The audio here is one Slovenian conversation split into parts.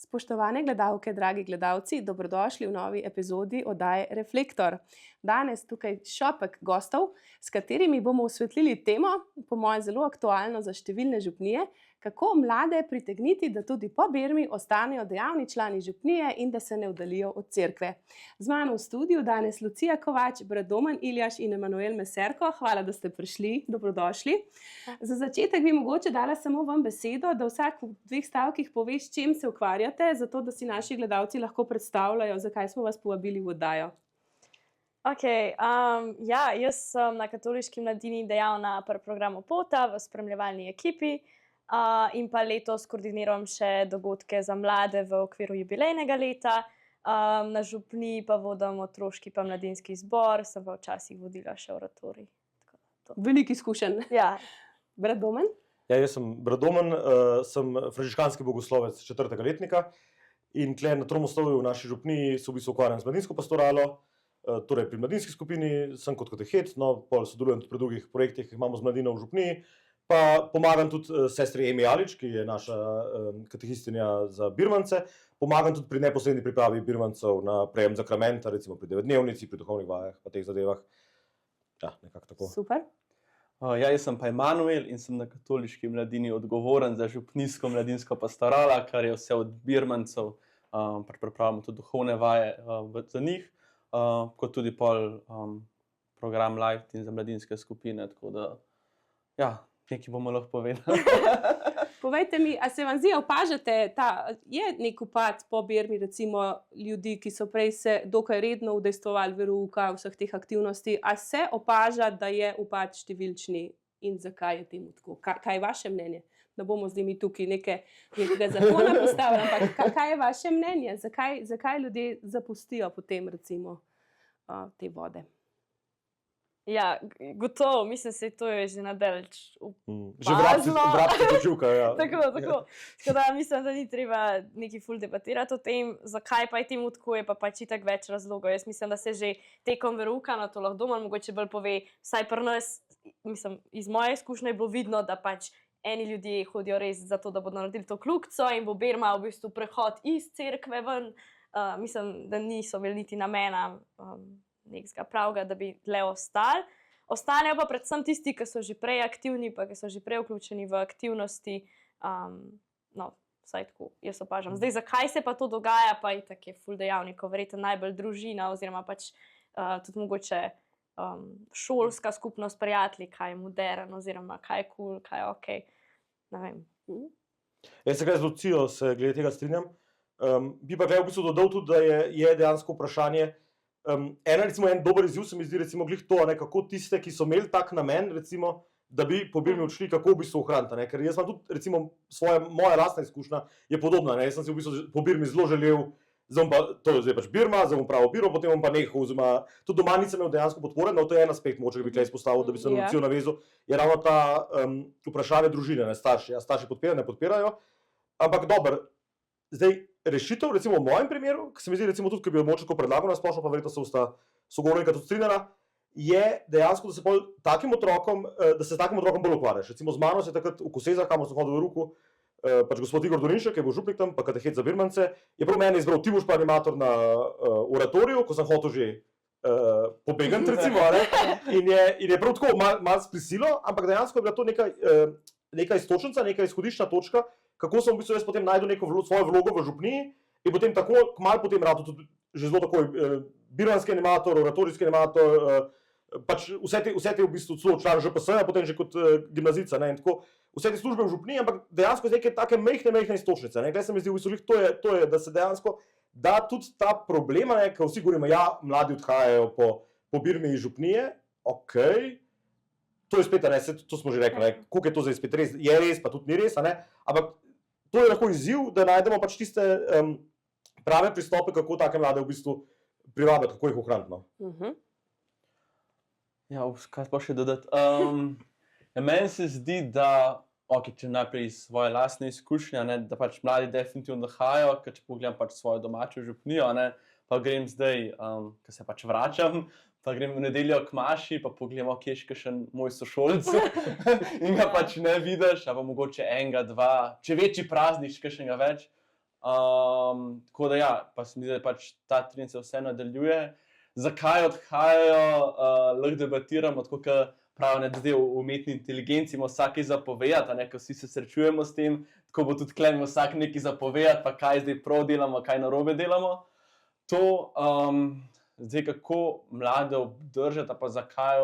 Spoštovane gledalke, dragi gledalci, dobrodošli v novi epizodi oddaje Reflektor. Danes tukaj šopek gostov, s katerimi bomo osvetlili temo, po mojem zelo aktualno za številne župnije, kako mlade pritegniti, da tudi po birmi ostanejo dejavni člani župnije in da se ne oddaljijo od cerkve. Z mano v studiu danes Lucija Kovač, brat Domen Iljaš in Emanuel Meserko. Hvala, da ste prišli, dobrodošli. Za začetek bi mogoče dala samo vam besedo, da vsak v 2 stavkih poveš, čem se ukvarjate, zato da si naši gledalci lahko predstavljajo, zakaj smo vas povabili v oddajo. Jaz sem na Katoliški mladini dejavna pri programu Pota v spremljevalni ekipi in pa letos koordiniram še dogodke za mlade v okviru jubilejnega leta. Na župniji pa vodim otroški pa mladinski zbor, sem pa včasih vodila še oratorij. Veliko izkušenj. Ja. Brat Domen? Ja, jaz sem brat Domen, sem frančiškanski bogoslovec 4. letnika in tle na Tromostovju v naši župniji se v bistvu ukvarjam z mladinsko pastoralo, torej pri mladinski skupini sem kot katehet, pol sodelujem tudi pri drugih projektih, ki imamo z mladino v župniji, pa pomagam tudi sestri Emi Alič, ki je naša katehistinja za birmance, pomagam tudi pri neposredni pripravi birmancev na prejem zakramenta, recimo pri 9-dnevnici, pri duhovnih vajah, pa teh zadevah. Ja, nekako tako. Super. Jaz sem pa Emanuel in sem na Katoliški mladini odgovoren za župnijsko mladinsko pastoralo, kar je vse od birmancev, pripravljamo tudi duhovne vaje za njih, kot tudi program Live Team za mladinske skupine, tako da ja, nekaj bomo lahko povedali. Povejte mi, a se vam zdi, opažate, je nek upad po birmi, recimo ljudi, ki so prej se dokaj redno udejstvovali verouka, vseh teh aktivnosti, a se opaža, da je upad številčni in zakaj je temu tako? Kaj je vaše mnenje? Ne bomo zdaj mi tukaj nekega zakona postavili, ampak kaj je vaše mnenje? Zakaj ljudje zapustijo potem recimo te vode? Ja, gotovo, mislim se, to je že nadalječ Že vrabci počuka, ja. Tako. Tako da mislim, da ni treba neki ful debatirati o tem, zakaj pa je temu tako, je pa pač itak več razlogov. Jaz mislim, da se že tekom verouka, na to lahko Domen mogoče bolj pove, vsaj pri nas, mislim, iz moje izkušnje je bilo vidno, da pač eni ljudje hodijo res zato, da bodo naredili to kljukico in bo birma v bistvu prehod iz cerkve ven. Mislim, da niso imeli niti namena nekega pravga, da bi dlje ostali. Ostanejo pa predvsem tisti, ki so že prej aktivni, pa ki so že prej vključeni v aktivnosti. Vsaj tako, jaz opažam. Zdaj, zakaj se pa to dogaja, pa itak je ful dejavnikov, verjetno najbolj družina oziroma pač tudi mogoče šolska skupnost, prijatelji, kaj je modern oziroma kaj je cool, kaj je okej. Ne vem. Jaz se z Lucijo se glede tega strinjam. Bi pa v bistvu dodal tudi, da je dejansko vprašanje, en dober izziv se mi zdi recimo glih to, kako tiste, ki so imeli tak namen, recimo, da bi po birmi odšli, kako v bistvu ohraniti. Ker jaz imam tudi recimo moja lastna izkušnja je podobna. Jaz sem si v bistvu po birmi zelo želel, to je zdaj pač birma, zdaj bom pravo birmo, potem bom pa nehal, oziroma tudi doma nisem imel dejansko podpore, no to je en aspekt, mogoče bi tukaj izpostavil, da bi se na Lucijo navezal, je ravno ta vprašanje družine, starši. Ja, starši podpirajo, ne podpirajo, ampak dobro. Zdaj, rešitev, recimo v mojem primeru, ki se mi zdi recimo tudi, ki bi jo mogoče predlagal na splošno, pa verjetno se sogovornika tudi strinjala, je dejansko, da se takim otrokom bolj ukvarjaš. Recimo z mano se takrat v Kosezah, kamor sem hodil v Verouku, pač gospod Igor Dolinšek, ki je bil župnik tam, pa katehet za birmance, je prav mene izbral Tiboš pa animator na oratoriju, ko sem hotel že pobegati, recimo, in je prav tako malo sprisilo, ampak dejansko je bila to neka iztočnica, neka izhodiščna točka, kako sem v bistvu jaz potem najdel neko svojo vlogo v župniji in potem tako, kmalu potem rado tudi že zelo takoj birmanski animator, oratorijski animator, pač vse te v bistvu celo član ŽPS-ja, potem že kot gimnazica, in tako vse te službe v župniji, ampak dejansko je neke take mehne iztočnice. Glede se mi zdi v bistvu to je, da se dejansko da tudi ta problema, ker vsi govorimo, ja, mladi odhajajo po birmi iz župnije, okej. To je spet, to smo že rekli, koliko je to zdaj spet res, je res, pa tudi ni res, ampak to je lahko izziv, da najdemo pač tiste prave pristope, kako take mlade v bistvu privabiti, kako jih ohraniti. Ja, kaj pa še dodati? Meni se zdi, da, če najprej iz svoje lastne izkušnje, da pač mladi definitivno odhajajo, ker če pogledam pač svojo domačo župnijo, pa grem zdaj, ko se pač vračam, pa grem v nedeljo k maši, pa pogledam, kje je še kakšen moj sošolec in ga pač ne vidiš, ali pa mogoče enega, dva, če večji praznik, kakšnega več. Tako da ja, pa se mi zdi, da pač ta trend se vse nadaljuje. Zakaj odhajajo, lahko debatiramo, tako kot pravi, da zdaj v umetni inteligenci ima vsak zapovedati, ker vsi se srečujemo s tem, tako bo tudi klem vsak nekaj zapovedati, pa kaj zdaj prav delamo, kaj narobe delamo. To, zdaj kako mlade obdržati, pa zakaj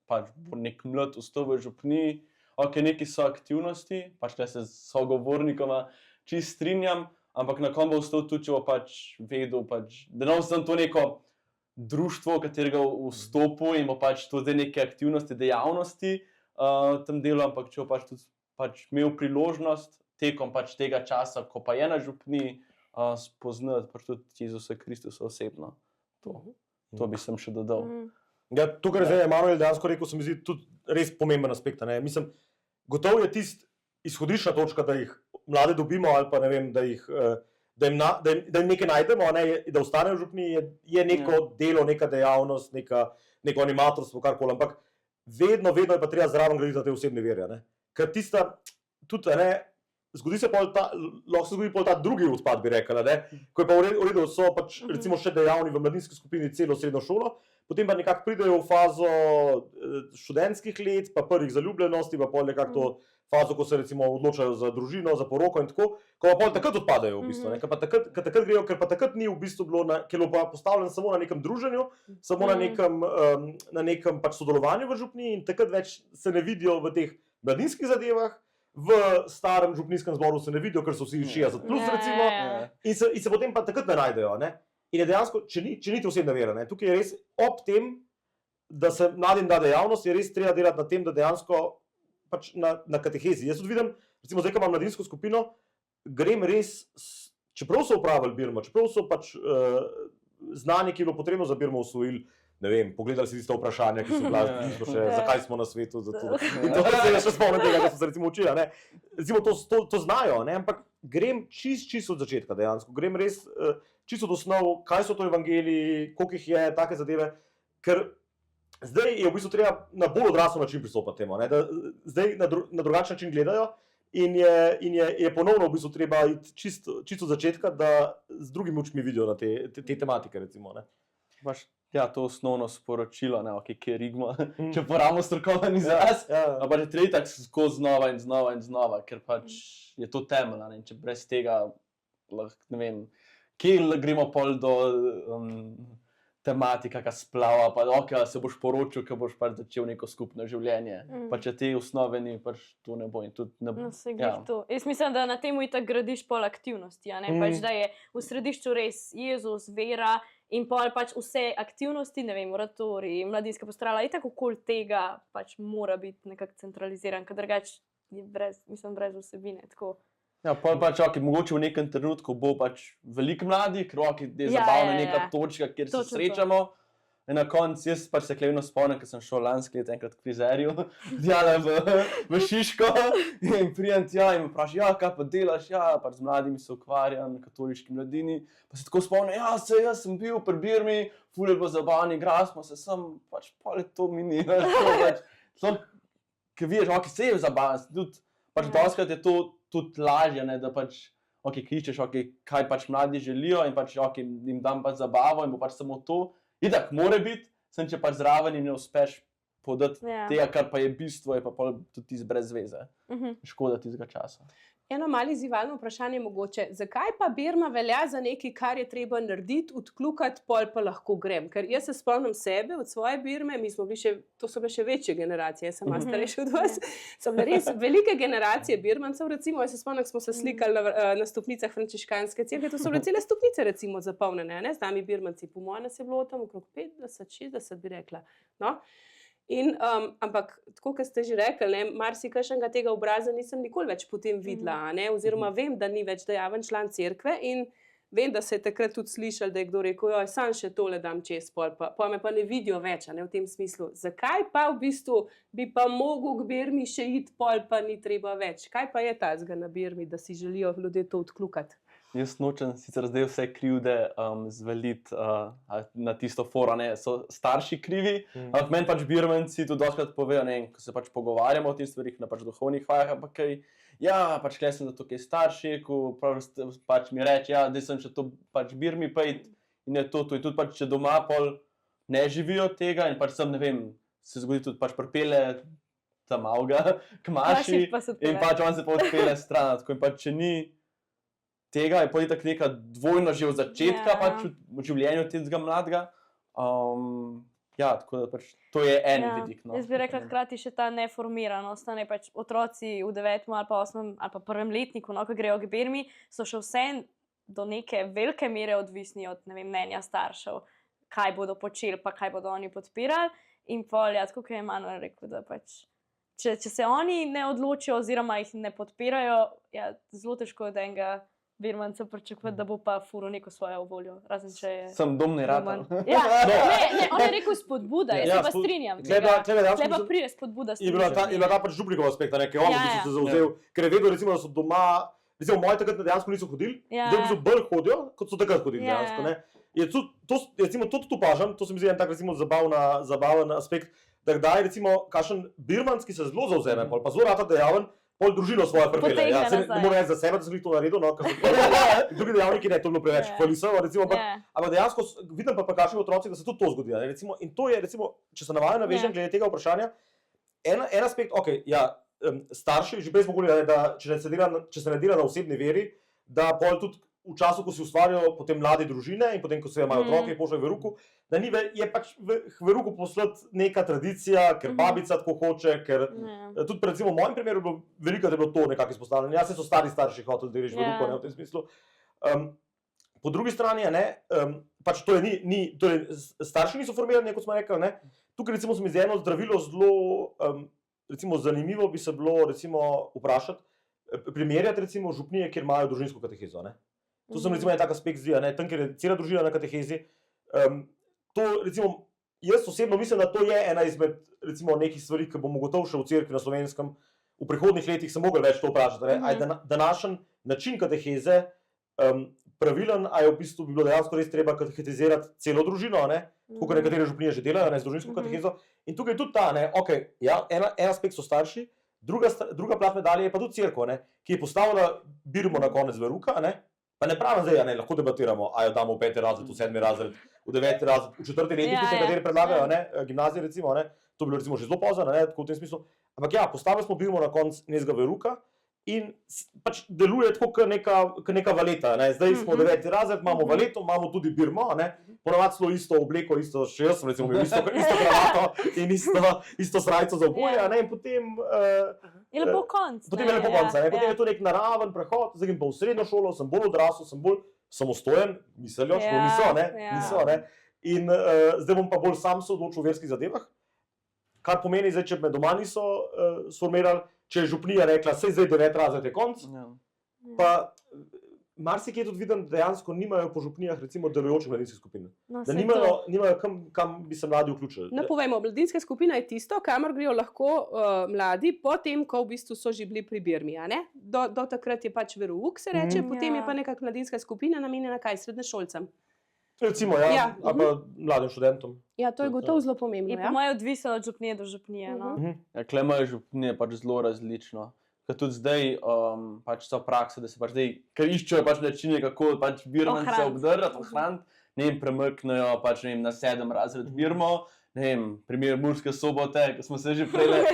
pač bo nek mlad ostal v župniji, ok, neki so aktivnosti, pač da se s sogovornikoma čist strinjam, ampak na kom bo ostal tudi, če bo pač vedel, pač, da ne sem to neko društvo, v katerega vstopu in bo pač to zdaj neke aktivnosti, dejavnosti tam delo, ampak če bo pač tudi pač imel priložnost tekom pač tega časa, ko pa je na župniji, spoznati pač tudi Jezusa Kristusa osebno. To bi sem še dodal. Ja, to, kar je zdaj Emanuel dejansko rekel, se mi zdi tudi res pomemben aspekt. Mislim, gotovo je tista izhodiščna točka, da jih mlade dobimo ali pa ne vem, da jim nekaj najdemo, da ostanejo v župniji, je neko delo, neka dejavnost, neko animatorstvo, karkoli, ampak vedno je pa treba zraven graditi te osebne vere. Ker tista, tudi, zgodi se lahko se zgodi ta drugi odpad, bi rekel, ko je pa v redu, so pač recimo še dejavni v mladinski skupini celo srednjo šolo, potem pa nekako pridejo v fazo študentskih let, pa prvih zaljubljenosti, pa pol nekako to fazo, ko se recimo odločajo za družino, za poroko in tako, ko pa pol takrat odpadajo v bistvu, ker pa takrat ni v bistvu bilo, ker je bilo postavljeno samo na nekem druženju, samo na nekem pač sodelovanju v župniji in takrat več se ne vidijo v teh mladinskih zadevah, v starem župnijskem zboru se ne vidijo, ker so vsi 60 plus recimo, in se potem pa takrat ne najdejo, In je dejansko, če ni to osebna vera, tukaj je res ob tem, da se mladim da dejavnost, je res treba delati na tem, da dejansko pač na katehezi. Jaz tudi vidim, recimo zdaj, ko imam mladinsko skupino, grem res, čeprav so upravili Birmo, čeprav so pač znanje, ki je bilo potrebno za Birmo osvojili, ne vem, pogledali si tiste vprašanja, ki so bila, zakaj smo na svetu, in to se še spomnim tega, da smo se recimo učili, Recimo to znajo, ampak grem čisto od začetka dejansko, grem res čisto od osnov, kaj so to evangeliji, koliko jih je, take zadeve, ker zdaj je v bistvu treba na bolj odrasel način pristopati temu, da zdaj na drugačen način gledajo in je ponovno v bistvu treba iti čisto od začetka, da z drugimi očmi vidijo na te tematike, recimo. Ja, to osnovno sporočilo, ki je rigmo, če porabimo strokoven izraz, pa je treba tako skozi znova in znova, ker pač je to temeljno, in če brez tega, ne vem, kje gremo pol do tematika, ki splava, pa se boš poročil, ko boš pač začel neko skupno življenje, pa če te osnove ni, pač to ne bo in tudi ne bo. Jaz mislim, da na temu itak gradiš pol aktivnosti, pač da je v središču res Jezus, vera, in pol pač vse aktivnosti, ne vem, oratorij, mladinska postrala, itak okoli tega pač mora biti nekako centraliziran, ker drugače je brez vsebine, tako. Ja, pol pač, mogoče v nekem trenutku bo pač veliko mladih, ker je zabavna neka točka, kjer se srečamo. In na koncu, jaz pač se klevno spomnim, ker sem šel lansko leto enkrat k frizerju, v Šiško, in prijem tja in me vprašal, kaj pa delaš, pač z mladimi se ukvarjam, katoliški mladini, pa se tako spomnim, jaz sem bil pri Birmi, ful je bilo zabavno, igrali smo se sem, pač pol je to minilo, ker vidiš, se je zabavno, pač doskrat je to tudi lažje, da pač, ki iščeš, kaj pač mladi želijo in pač, jim dam pač zabavo in bo pač samo to. Itak mora biti, sem če pač zraven in ne uspeš podati tega, kar pa je bistvo, je pa tudi tisti brez veze. Škoda tistega časa. Eno malo izzivalno vprašanje mogoče. Zakaj pa Birma velja za nekaj, kar je treba narediti, odkljukati, pol pa lahko grem? Ker jaz se spomnim sebe od svoje Birme, to so bile še večje generacije, jaz sem malo starejša od vas, so bile res velike generacije Birmancev, recimo, jaz se spomnim, smo se slikali na stopnicah frančiškanske cerkve, to so bile cele stopnice recimo zapolnjene, z nami Birmanci, po mojem nas je bilo tam okrog 50-60, bi rekla. No? Ampak, tako kot ste že rekli, marsikajšnega tega obraza nisem nikoli več potem videla, oziroma vem, da ni več dejaven član cerkve in vem, da se je takrat tudi slišali, da je kdo rekel, sam še tole dam čez, pa me pa ne vidijo več, v tem smislu. Zakaj pa v bistvu bi pa mogel k Birmi še iti, pol pa ni treba več? Kaj pa je tazga na Birmi, da si želijo ljudje to odkljukati? Jaz nočem sicer zdaj vse krivde zvaliti na tisto foro, ne, so starši krivi, ampak meni pač birmanci tudi dostakrat povejo, ne, ko se pač pogovarjamo o teh stvarih na pač duhovnih vajah, ampak kaj, ja, pač kaj sem zato kaj starši, ko pač mi reče, ja, zdaj sem še to pač birmi pejt in je to, in tudi pač, če doma pol ne živijo tega in pač sem, ne vem, se zgodi tudi pač pripelje ta malga k maši in pač on se pa odpelje stran, tako in pač, če ni tega, je pa itak neka dvojno že od začetka pač v življenju tega mladega. Ja, tako da pač to je en vidik. No. Jaz bi rekla hkrati še ta neformiranost, ne pač otroci v 9. ali pa 8. ali pa 1. letniku, no, ko grejo k birmi, so še vse do neke velike mere odvisni od, ne vem, mnenja staršev, kaj bodo počeli, pa kaj bodo oni podpirali. In pol, ja, tako je Manuel rekel, da pač, če se oni ne odločijo oziroma jih ne podpirajo, ja, zelo težko od enega birmanca pričakovati, da bo pa furo neko svojo voljo, razen če je... Sem domni ratal. Ja, ne, on je rekel spodbuda, jaz se pa strinjam. Tle pa pride spodbuda. Je bila ta pač Župnikov aspekt, ki je on se zauzel, ker je vedel, recimo, da so doma, recimo, moji takrat dejansko niso hodili, zdaj so bolj hodijo, kot so takrat hodili dejansko, ne. Recimo, to tudi opažam, to se mi zdi en tak, recimo, zabaven aspekt, da kdaj, recimo, kakšen birmanski se zelo zauzeme, pa zelo rata dejaven, pol družino svojo pripelje. Ja, ne moram reči za sebe, da sem jih to naredil, no, ker so drugi dejavniki, ne, to bilo preveč hvalisavo, recimo, ampak dejansko vidim pa kakšnih otrocih, da se tudi to zgodi, ne, recimo, in to je, recimo, če se navajem navežem glede tega vprašanja, en aspekt, okej, ja, starši, že prej smo govorili, da če se ne dela na osebni veri, da pol tudi v času, ko si ustvarjajo potem mlade družine in potem, ko se imajo otroke, pošljajo v veruku, da je pač v veruku poslati neka tradicija, ker babica tako hoče, ker tudi recimo v mojem primeru je bilo veliko, da je bilo to nekako izpostavljeno. Ja, se so stari starši hoteli deliti veruko, ne, v tem smislu. Po drugi strani, ne, pač to je starši niso formirani, kot smo rekli, ne. Tukaj recimo se mi zdi eno zdravilo zelo, recimo zanimivo bi se bilo recimo vprašati, primerjati recimo župnije, kjer imajo družinsko katehezo, ne. To sem recimo en tak aspekt zdi, ne, tam, kjer je cela družina na katehezi. To recimo, jaz osebno mislim, da to je ena izmed recimo nekih stvari, ki bom ugotovil še v cerkvi na Slovenskem, v prihodnih letih se mogel več to vprašati, ne, a je današnji način kateheze pravilen, a je v bistvu bi bilo dejansko res treba katehetizirati celo družino, ne, tako kot nekatere župnije že delajo, ne, z družinsko katehezo. In tukaj je tudi ta, ne, okej, ja, en aspekt so starši, druga plat medalje je pa tudi cerkev, ne, ki je postavila birmo na konec veruka, ne. Pa ne pravim zdaj, ne, lahko debatiramo, a jo damo v 5. razred, v 7. razred, v 9. razred, v 4. letnik, ki nekateri predlagajo, ne, gimnazije recimo, ne, to bi bilo recimo že zelo pozno, ne, tako v tem smislu. Ampak ja, postavili smo birmo na konec nekega veruka in pač deluje tako kot neka valeta, ne, zdaj smo 9. razred, imamo valeto, imamo tudi birmo, ne, ponavadi celo isto obleko, isto, še jaz sem recimo imel isto kravato in isto srajco za oboje, ne, in potem... Je lepo konc. Potem je lepo konc, ne, potem je to nek naraven prehod, zdaj grem pa v srednjo šolo, sem bolj odrasel, sem bolj samostojen, mislijo, niso, ne, in zdaj bom pa bolj sam se odločil v verskih zadevah, kar pomeni zdaj, če me doma niso sformirali, če je župnija rekla, sej zdaj 9. razred je konc, pa marsikje tudi vidim, da dejansko nimajo po župnijah recimo delujočih mladinskih skupin. Da nimajo kam bi se mladi vključili. No, povejmo, mladinska skupina je tisto, kamor grejo lahko mladi, potem, ko v bistvu so že bili pri birmi, a ne? Do takrat je pač verouk, se reče, potem je pa nekak mladinska skupina namenjena kaj, srednješolcem. Recimo, ja, ali pa mladim študentom. Ja, to je gotovo zelo pomembno, ja. Je po moje odvisno od župnije do župnije, no. Ja, kle imajo župnije pač zelo različno. Ker tudi zdaj pač so prakse, da se pač zdaj, ker iščejo pač načine, kako pač birmance obdržati, ohraniti, ne vem, premrknejo pač, ne vem, na 7. razred birmo, ne vem, primer Murske Sobote, ko smo se že prej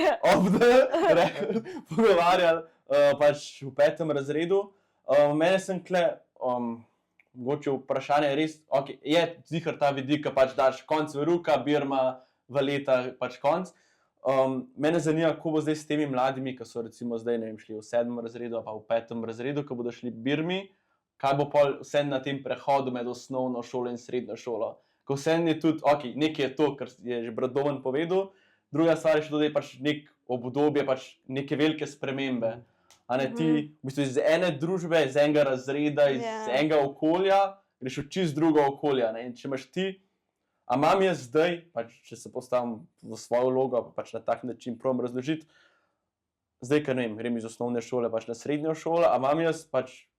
pogovarjali, pač v 5. razredu. Mene sem kle, mogoče vprašanje je res, okay, je ziher ta vidik, ka pač daš konc veruka, birma, valeta, pač konc. Mene zanima, kako bo zdaj s temi mladimi, ki so recimo zdaj, ne vem, šli v 7. razredu, pa v 5. razredu, ko bodo šli birmi, kaj bo pol vse na tem prehodu med osnovno šolo in srednjo šolo. Ko vse je tudi, ok, nekaj je to, kar je že brat Domen povedal, druga stvar je še to, da je pač nek obdobje, pač neke velike spremembe. A ne ti, v bistvu iz ene družbe, iz enega razreda, iz enega okolja, greš v čist drugo okolje, ne, in če imaš ti, a imam jaz zdaj, pač če se postavim v svojo vlogo, pa pač na tak način probam razložiti, zdaj, ker ne vem, grem iz osnovne šole pač na srednjo šolo, a imam jaz pač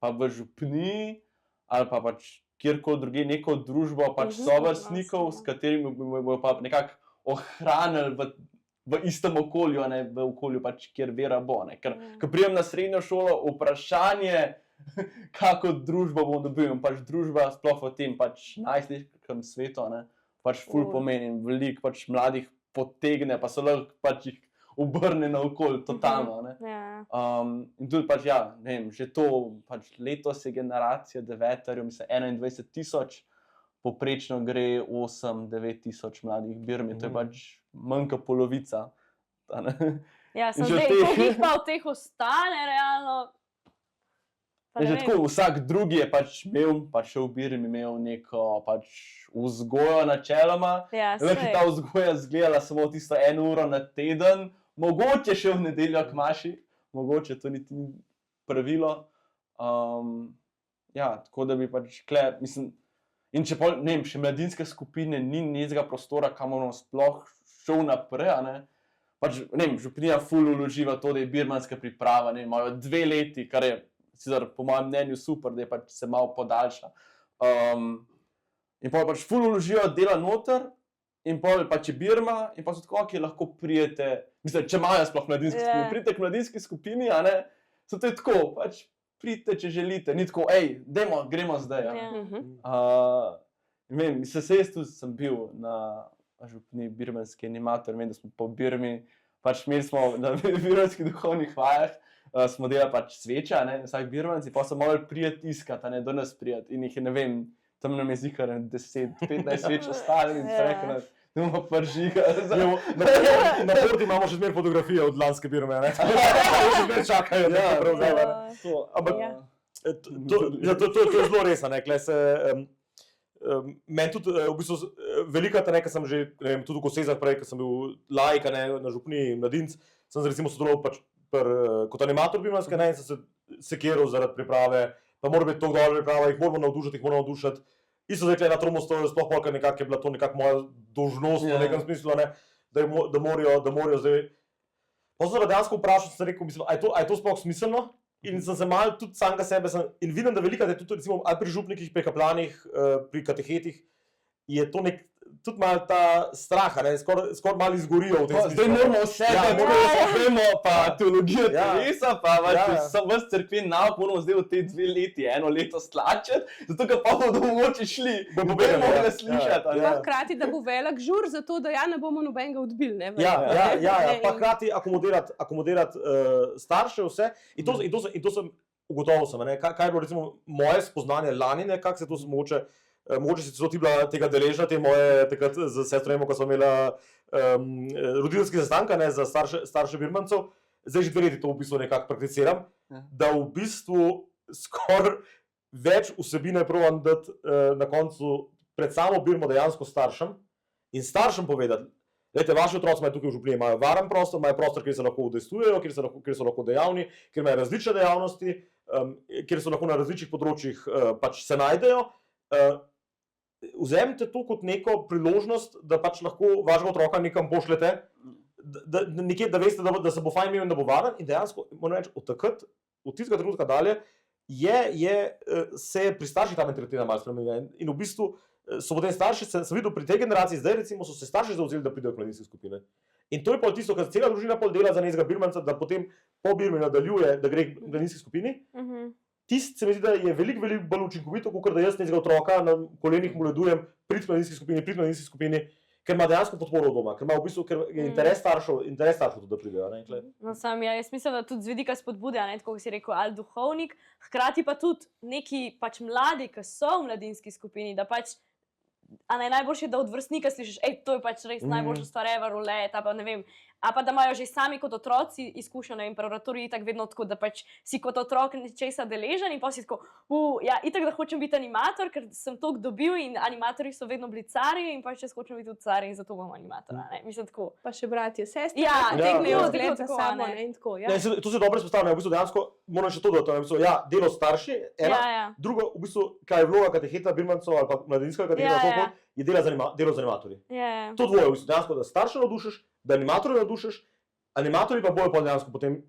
pa v župniji, ali pa pač kjerkoli drugje neko družbo pač sovrstnikov, s katerimi bojo pa nekako ohranili v istem okolju, ne v okolju pač, kjer vera bo. Ne. Ker prijem na srednjo šolo, vprašanje, kako družbo bom dobil, pač družba sploh v tem pač najstniškem svetu, ne, pač ful pomeni, veliko pač mladih potegne, pa so lahko pač jih obrne na okolje, totalno. Ne. In tudi pač, ja, ne vem, že to, pač letos je generacija devetarjev, mislim, 21,000, poprečno gre 8-9 tisoč mladih Birmi, to je pač manj kot polovica. Ja, sem zdaj, koliko jih pa od teh ostane realno? Že tako, vsak drugi je pač imel, pač še v Birmi imel neko pač vzgojo načeloma. Ja, ta vzgoja izgledala samo tisto 1 uro na teden, mogoče še v nedeljo k maši, mogoče to niti ni pravilo. Ja, tako da bi pač mislim, in če pol, ne vem, še mladinske skupine ni nekega prostora, kamor bomo sploh šel naprej, ne. Pač, ne vem, župnija ful vloži v to, da je birmanska priprava, ne vem, imajo 2 leti, kar je sicer po mojem mnenju super, da je pač se malo podaljša. In pol pač ful vložijo dela noter, in pol pač je Birma, in pa so tako, ok, lahko prijete, mislim, če imajo sploh mladinske skupine, pridite k mladinski skupini, a ne, so to je tako, pač pridite, če želite, ni tako, dajmo, gremo zdaj, in vem, jaz tudi sem bil na župni birmanski animator, vem, da smo po Birmi, pač imeli smo na birmanskih duhovnih vajah, smo delali pač sveče, ne, vsak Birmanci, pa so morali prijeti iskati, ne, do nas prijeti, in jih je, ne vem, tam nam je zihar 10-15 sveč ostali in se rekli, da bomo pržiga. Na porti imamo še zmer fotografije od lanske Birme, ne? Še zmer čakajo, da se prevzame. Ampak to je zelo resno, ne, klej se... Meni tudi, v bistvu, velikrat, ne, ker sem že, ne vem, tudi v Kosezah prej, ker sem bil laik, ne, na župniji Mladinc, sem recimo sodeloval pač kot animator birmanske, ne, in sem se sekiral zaradi priprave, pa mora biti toliko dobra priprava, jih moramo navdušiti. Isto zdaj, na Tromostoju, sploh polka nekako je bila to nekako moja dolžnost v nekem smislu, ne, da morajo zdaj... Pa sem dejansko vprašal, sem rekel, mislim, a je to sploh smiselno? In sem se malo tudi samega sebe, in vidim, da velikrat je tudi recimo ali pri župnikih, pri kaplanih, pri katehetih, je to tudi malo ta strah, ne, skoraj malo izgorijo v tem smislu. Zdaj moramo vse, da vemo, pa teologijo telesa, pa vas cerkven nauk moramo zdaj v te 2 leti, 1 leto stlačiti, zato ker pa bodo mogoče šli, bomo mogli slišati. Hkrati, da bo velik žur, zato da ne bomo nobenega odbili, ne? Pa hkrati akomodirati starše vse, in to sem ugotovil sem, ne, kaj je bilo recimo moje spoznanje lani, ne, kako se to mogoče si celo ti bila tega deležna, te moje, takrat z sestro Emo, ko smo imela roditeljski sestanek, ne, za starše Birmancev, zdaj že 2 leti to v bistvu nekako prakticiram, da v bistvu skoraj več vsebine probam dati na koncu pred samo Birmo dejansko staršem in staršem povedati, glejte, vaši otroci imajo tukaj v župniji, imajo varen prostor, imajo prostor, kjer se lahko udejstvujejo, kjer so lahko dejavni, kjer imajo različne dejavnosti, kjer so lahko na različnih področjih pač se najdejo. Vzemite to kot neko priložnost, da pač lahko vašega otroka nekam pošljete, da veste, da se bo fajn imel in da bo varen, in dejansko, moram reči, od takrat, od tistega trenutka dalje, se pri starših ta mentaliteta malo spremenila. In v bistvu so potem starši, sem videl pri tej generaciji, zdaj recimo so se starši zavzeli, da pridejo v mladinske skupine. In to je pol tisto, kar cela družina pol dela za nekega Birmanca, da potem po Birmi nadaljuje, da gre v mladinske skupini. Tisti se mi zdi, da je veliko bolj učinkovito, kot da jaz nekega otroka na kolenih mu ledujem, prid v mladinski skupini, ker ima dejansko podporo doma, ker ima v bistvu interes staršev tudi, da pridejo. No, jaz mislim, da tudi z vidika spodbude, tako kot si rekel, ali duhovnik, hkrati pa tudi neki pač mladi, ki so v mladinski skupini, da pač najboljše, da od vrstnika slišiš, to je pač res najboljša stvar ever, ta pa ne vem, a pa da imajo že sami kot otroci izkušnjo, ne vem, pravoratorij itak vedno tako, da pač si kot otrok nečesa deležen in pa si tako, ja, itak da hočem biti animator, ker sem toliko dobil in animatorji so vedno bili carji in pač jaz hočem biti tudi car in zato bom animator, ne, mislim tako. Pa še bratje, sestre, potegnejo zgled za sabo, ne, in tako, ja. To se dobro izpostavlja, v bistvu dejansko moram še to dodati, delo starši, drugo, v bistvu, kaj je vloga kateheta Birmancov ali pa mladinskega kateheta, je delo z animatorji. To dvoje, v bistvu, dejansko, da starše navdušiš, da animatorje navdušiš, animatorji pa bojo pa dejansko potem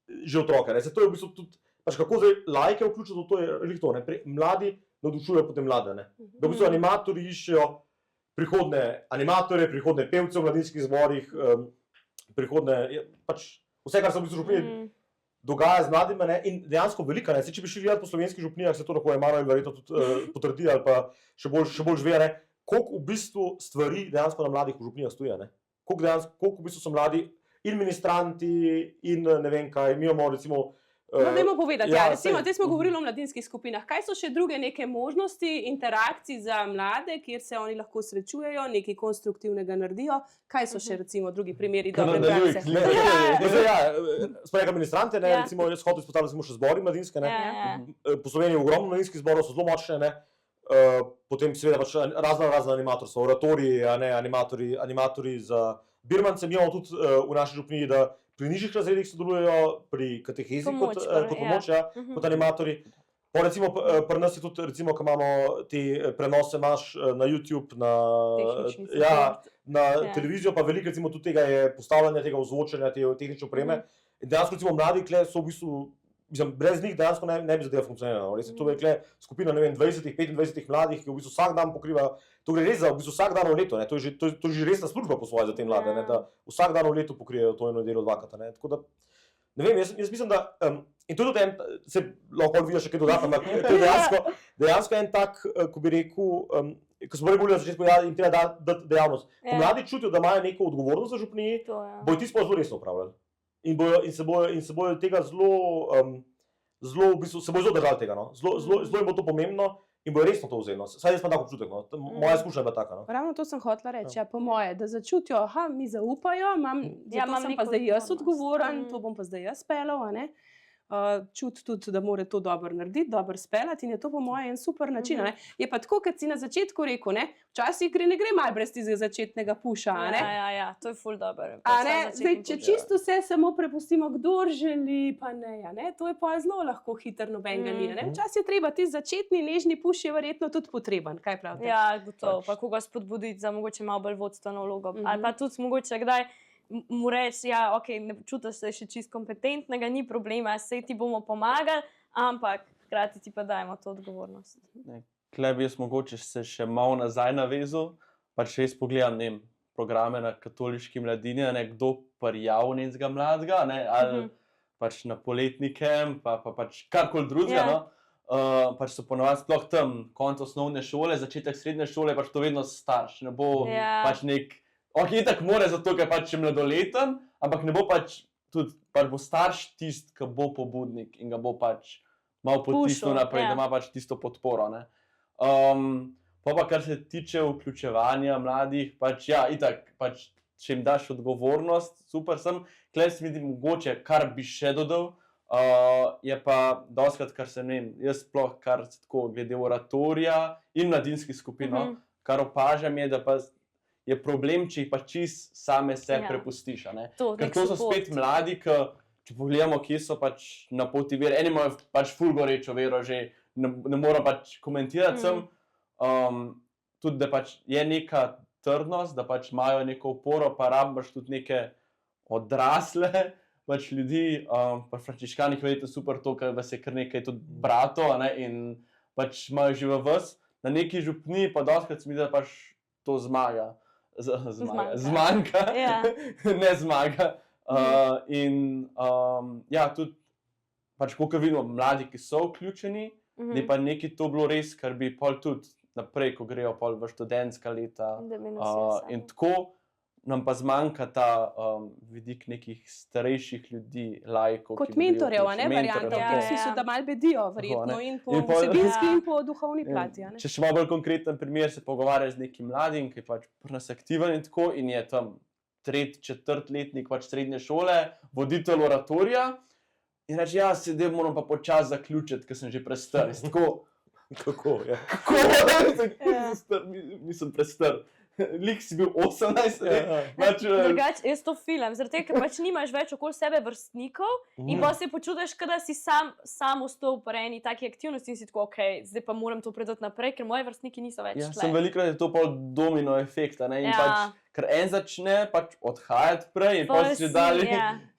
že otroke. To je v bistvu tudi pač kako zdaj lajke vključiti v to, je ravno to, ne. Mladi navdušujejo potem mlade, ne. Da v bistvu animatorji iščejo prihodne animatorje, prihodne pevce v mladinskih zborih, prihodne, pač vse, kar se v bistvu župniji dogaja z mladimi, ne, in dejansko velika, ne. Saj, če bi šli gledati po slovenskih župnijah, se to lahko Emanuel verjetno tudi potrdi ali pa še bolj žve, ne, koliko v bistvu stvari dejansko na mladih v župnijah stoji, ne. Koliko v bistvu so mladi in ministranti in ne vem kaj, mi imamo recimo No, dajmo povedati, recimo, saj- zdaj smo govorili o mladinskih skupinah. Kaj so še druge neke možnosti interakcij za mlade, kjer se oni lahko srečujejo, nekaj konstruktivnega naredijo? Kaj so še recimo drugi primeri Kar dobre nadaljuj, prakse? Klima. Sprejega ministrante, ne, Ja. recimo jaz hotel izpostavljati samo še zbori mladinske, ne. Ja. Po Sloveniji je ogromno mladinskih zborov, so zelo močne, ne. Potem seveda pač razna animatorstva, oratoriji, a ne, animatorji za birmance. Mi imamo tudi v naši župniji, da pri nižjih razredih sodelujejo, pri katehezi Pomoč, kot pomoč, ja, kot animatorji. Pa recimo pri nas je tudi, recimo, ko imamo te prenose imaš na YouTube, Tehnični na Ja. televizijo, pa veliko recimo tudi tega je postavljanja tega ozvočenja, te tehnične opreme. In dejansko recimo mladi kle so v bistvu, mislim, brez njih dejansko ne bi zadeva funkcionirala. Res je to kle skupina, ne vem, 20-25 mladih, ki v bistvu vsak dan pokriva, to gre res za v bistvu vsak dan v letu, ne. To je že resna služba po svoje za te mlade, ne, da vsak dan v letu pokrijejo to eno delo dvakrat, ne. Tako da, ne vem, jaz mislim, da, in to je tudi se lahko vidiš še kaj dodati, ampak to je dejansko en tak, ko bi rekel, ko smo rekli na začetku, ja, jim treba dati dejavnost. Ko mladi čutijo, da imajo neko odgovornost za župniji, bojo ti sploh zelo resno upravljali. In se bojo tega zelo, v bistvu, se bojo zelo držali tega, no. Zelo jim bo to pomembno in bojo resno to vzeli, no. Saj jaz imam tak občutek, no. Moja izkušnja je bila taka, no. Ravno to sem hotela reči, ja, po moje, da začutijo, aha, mi zaupajo, imam sem pa neko zdaj jaz odgovornost. odgovoren, to bom pa zdaj jaz speljal, a ne. Čuti tudi, da mora to dobro narediti, dobro speljati in je to po moje en super način, a ne. Je pa tako, kot si na začetku rekel, ne, včasih ne gre malo brez tistega začetnega puša, a ne. Ja, to je ful dobro. A ne, zdaj, če čisto vse samo prepustimo, kdor želi, pa ne, a ne, to je pa zelo lahko hitro, nobenega ni, a ne. Včasih je treba, ti začetni nežni puš je verjetno tudi potreben, kaj pravite? Ja, gotovo, pa koga spodbuditi za mogoče malo bolj vodstveno vlogo. Ali pa tudi mogoče kdaj mu reči, ja, ok, ne čutiš se še čisto kompetentnega, ni problema, sej ti bomo pomagali, ampak hkrati ti pa dajemo to odgovornost. Tule bi jaz mogoče se še malo nazaj navezal, pač res pogledam, ne vem, programe na katoliški mladini, ne, kdo prijav nekega mladega, ne, ali pač na poletni kemp, pa pač karkoli drugega, no. Pač so ponovadi sploh tam konec osnovne šole, začetek srednje šole, pač to vedno starš, ne bo pač nek, ok, itak more zato, ker pač je mladoleten, ampak ne bo pač tudi, pač bo starš tist, ki bo pobudnik in ga bo pač malo potisnil naprej, da ima pač tisto podporo, ne. Pa kar se tiče vključevanja mladih, pač ja, itak, pač če jim daš odgovornost, super sem, tukaj se vidim mogoče, kar bi še dodal, je pa dostikrat, kar se, ne vem, jaz sploh, kar se tako glede oratorija in mladinskih skupin, kar opažam je, da pa je problem, če jih pa čist same se prepustiš, a ne. Ker to so spet mladi, ki, če pogledamo, kje so pač na poti vere, eni imajo pač ful gorečo vero že, ne moram pač komentirati sem, tudi da pač je neka trdnost, da pač imajo neko oporo, pa rabiš tudi neke odrasle pač ljudi, pa frančiškanih verjetno super to, ker vas je kar nekaj tudi bratov, a ne, in pač imajo že v vas, na neki župniji pa dostikrat se mi zdi, da pač to zmanjka, ne zmaga. In ja, tudi pač kolikor vidimo mladi, ki so vključeni, da je pa nekaj to bilo res, kar bi pol tudi naprej, ko grejo pol v študentska leta in tako, nam pa zmanjka ta vidik nekih starejših ljudi, laikov. Kot mentorjev, a ne, varianta, v tem smislu, da malo bedijo verjetno in po vsebinski in po duhovni plati, a ne. Če še malo bolj konkreten primer, se pogovarjaš z nekim mladim, ki je pač pri nas aktiven in tako, in je tam 3., 4. letnik pač srednje šole, voditelj oratorija, in reče, ja, sedaj moram pa počasi zaključiti, ker sem že prestar. Tako, kako, ja. Kako? Nisem prestar. Lik si bil 18 let. Drugače, jaz to filam, zaradi tega, ker pač nimaš več okoli sebe vrstnikov in pa se počutiš, da si sam ostal v eni taki aktivnosti in si tako, ok, zdaj pa moram to predati naprej, ker moji vrstniki niso več Ja, tle. sem velikokrat je to pol domino efekt, ne, in pač, ker en začne pač odhajati prej in pa si že dali,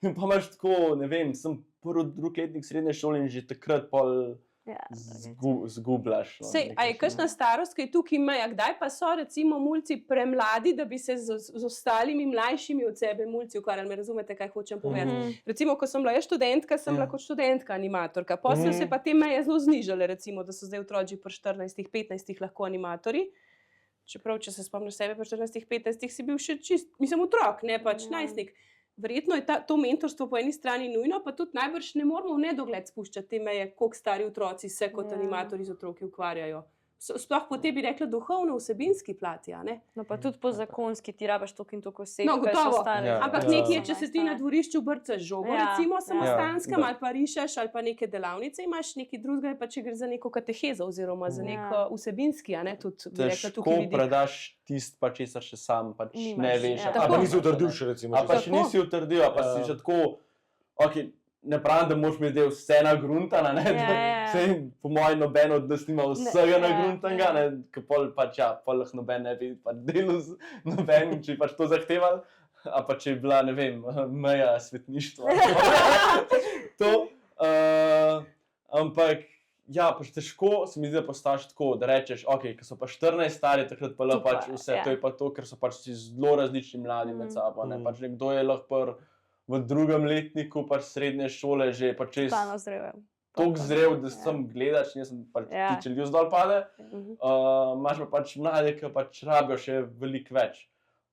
in pa imaš tako, ne vem, sem prvi, drugi letnik srednje šole in že takrat pol Ja, zgubljaš. No, Sej, a je kakšna starost, ki je tukaj meja? Kdaj pa so recimo mulci premladi, da bi se z ostalimi mlajšimi od sebe mulci ukvarjali? Me razumete, kaj hočem povedati? Recimo, ko sem bila jaz študentka, sem bila kot študentka animatorka. Potem se pa te meje zelo znižale, recimo, da so zdaj otroci pri 14-15 lahko animatorji. Čeprav, če se spomniš sebe, pri 14-15 si bil še čist, mislim, otrok, ne pač najstnik. Verjetno je to mentorstvo po eni strani nujno, pa tudi najbrž ne moramo v nedogled spuščati te meje, koliko stari otroci se kot animatorji z otroki ukvarjajo. Sploh po tebi rekla duhovno vsebinski plati, a ne? No, pa tudi po zakonski ti rabaš toliko in toliko oseb. No, gotovo. Ja. Ampak nekje, če se ti na dvorišču brcaš žogo, recimo samostanskem, Ja. ali pa rišeš, ali pa neke delavnice imaš, nekaj drugega je pa, če gre za neko katehezo oziroma za neko vsebinski, a ne, tudi bi rekla Težko tukaj vidik. predaš tisto, česar še sam Nimaš, ne veš. ja. A pa nisi utrdil še, recimo. A pa če- še nisi utrdil, a pa si že tako, okay, ne pravim, da moraš imeti del vse nagruntana, ne? Saj, po mojem, noben od nas nima vsega nagruntanega, ne? Ker pol pač, pol lahko noben ne bi pač delal z nobenim, če bi pač to zahteval, a pa če je bila, ne vem, meja svetništva. To, ampak, pač težko se mi zdi, da postaš tako, da rečeš, ok, ko so pa 14 stari, takrat pa lahko pač vse, to je pa to, ker so pač vsi zelo različni mladi med sabo, ne? Pač nekdo je lahko v drugem letniku pač srednje šole že pač čez Stano zrevel. toliko zrel, da sem gledač, nisem pač ti, če ljus dol pade. Imaš pa pač mlade, ki pač rabijo še veliko več.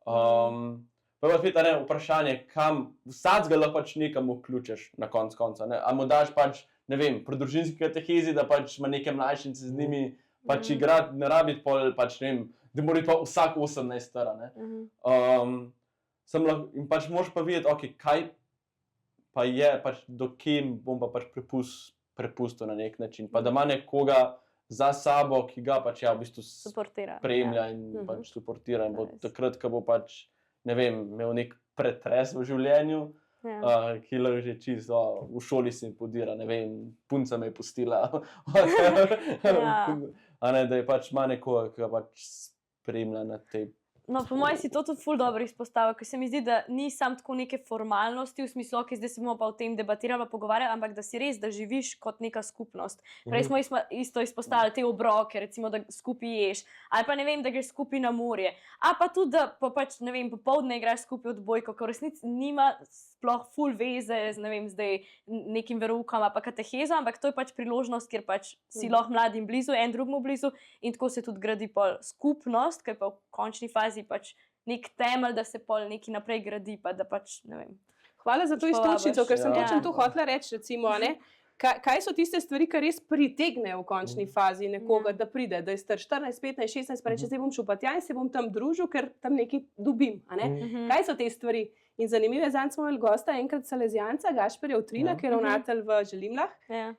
Pa je pa spet vprašanje, kam vsakega lahko pač nekam vključiš na konca, ne? A mu daš pač, ne vem, pri družinski katehezi, da pač ima neke mlajšince z njimi pač igrati, ne rabi pol pač, ne vem, da mora biti pa vsak 18 stara, ne? In pač moraš pa videti, okay, kaj pa je, pač do kim bom pa pač prepustil na nek način. Pa da ima nekoga za sabo, ki ga pač v bistvu spremlja in pač suportira. In bo takrat, ko bo pač, ne vem, imel nek pretres v življenju, ki lahko že čisto v šoli se jim podira, ne vem, punca me je pustila. A ne, da je pač ima nekoga, ki ga pač spremlja na tej. No, po mojem si to tudi ful dobro izpostavil, ker se mi zdi, da ni samo tako neke formalnosti v smislu, ki zdaj se bomo pa o tem debatirali, pogovarjali, ampak da si res, da živiš kot neka skupnost. Prej smo isto izpostavili te obroke, recimo, da skupaj ješ, ali pa ne vem, da greš skupaj na morje, ali pa tudi, da pa pač, ne vem, popoldne igraš skupaj odbojko, ker v resnici nima sploh ful veze z, ne vem, zdaj nekim veroukom ali pa katehezo, ampak to je pač priložnost, kjer pač si lahko mladim blizu, en drugmu blizu in tako se tudi gradi pol skupnost, ki je pa v končni fazi pač nek temelj, da se pol nekaj naprej gradi, pa da pač, ne vem. Hvala za to iztočnico, ker sem točno to hotela reči, recimo, ne? Kaj so tiste stvari, ki res pritegnejo v končni fazi nekoga, da pride, da je star 14, 15, 16, pa reče, zdaj bom šel pa tja in se bom tam družil, ker tam nekaj dobim, a ne? Kaj so te stvari? In zanimivo je, zanj smo imeli gosta, enkrat Salezijanca, Gašperja Utrina, ki je ravnatelj v Želimlah,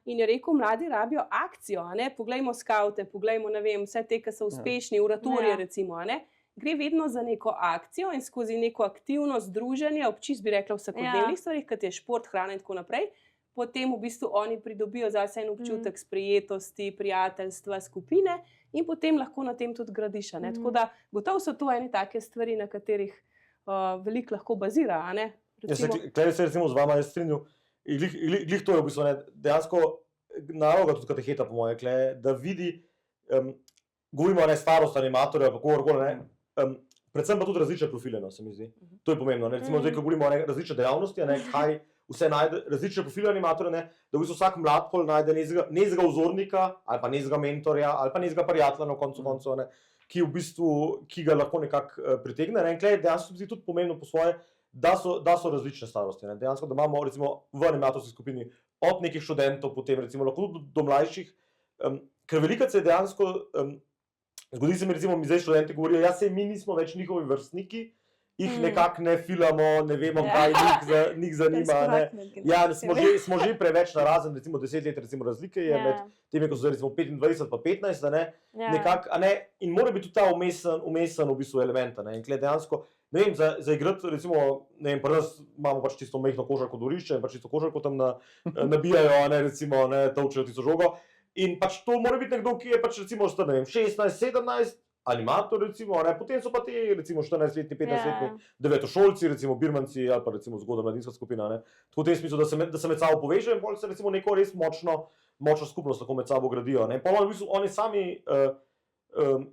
in je rekel, mladi rabijo akcijo, a ne? Poglejmo skavte, poglejmo, ne vem, vse te, ki so uspešni, oratorije, recimo, a ne? Gre vedno za neko akcijo in skozi neko aktivnost, druženje, občis bi rekla vsakodnevnih stvarih, kot je šport, hrana in tako naprej, potem v bistvu oni pridobijo zase en občutek sprejetosti, prijateljstva, skupine in potem lahko na tem tudi gradiš. Tako da gotovo so to ene take stvari, na katerih veliko lahko bazira. Klej se recimo z vama je strinjal, glih to je v bistvu dejansko naloga tudi kateheta po moje, da vidi, govorimo o starost animatorja, predvsem pa tudi različne profile, se mi zdi. To je pomembno. Recimo zdaj, ko govorimo o različne dejavnosti, kaj vse najde, različne profile animatorja, da v bistvu vsak mlad pol najde nezga vzornika, ali pa nezga mentorja, ali pa nezga prijatelja na koncu koncev, ki v bistvu, ki ga lahko nekako pritegne. In klej dejansko se mi zdi tudi pomembno po svoje, da so različne starosti. Dejansko, da imamo recimo v animatorski skupini od nekih študentov, potem recimo lahko do mlajših, ker velikokrat se dejansko zgodi se mi, recimo, mi zdaj študenti govorijo, ja, sej mi nismo več njihovi vrstniki, jih nekako ne filamo, ne vemo, kaj njih zanima. Ja, smo že preveč narazen, recimo 10 let recimo razlike je med temi, ko so recimo 25 pa 15, nekako, in mora biti tudi ta umesen v bistvu element. In klej dejansko, ne vem, za igrati, recimo, ne vem, pri nas imamo pač čisto mehno košarko dvorišče in pač čisto košarko tam nabijajo, recimo, tolčejo tisto žogo. In pač to mora biti nekdo, ki je pač recimo 16, 17 animator, recimo, ne? Potem so pa ti recimo 14-letni, 15-letni devetošolci, recimo birmanci ali pa recimo zgodna mladinska skupina. Ne? Tako v tem smislu, da se med sabo povežejo in potem se recimo neko res močno skupnost lahko med sabo gradijo. Ne? Pa v bistvu oni sami,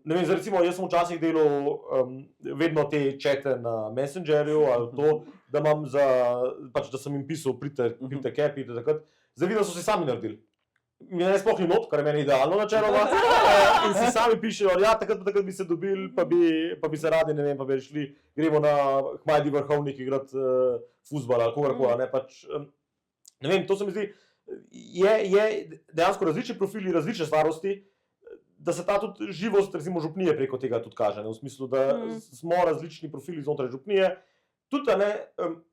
ne vem, recimo jaz sem včasih delal vedno te čete na Messengerju ali to, da imam pač da sem jim pisal, pridite kaj, pridite takrat. Zdaj vidim, da so si sami naredili. Mi ne sploh ni not, kar je meni idealno načeloma, in si sami pišejo, ja, takrat bi se dobili, pa bi se radi, ne vem, pa bi šli, gremo na Hmajdi Vrhovnik igrati fuzbal ali kogarkoli, ne, pač, ne vem, to se mi zdi, je dejansko različni profili, različne starosti, da se ta tudi živost, recimo, župnije preko tega tudi kaže, ne, v smislu, da smo različni profili znotraj župnije, tudi, ne,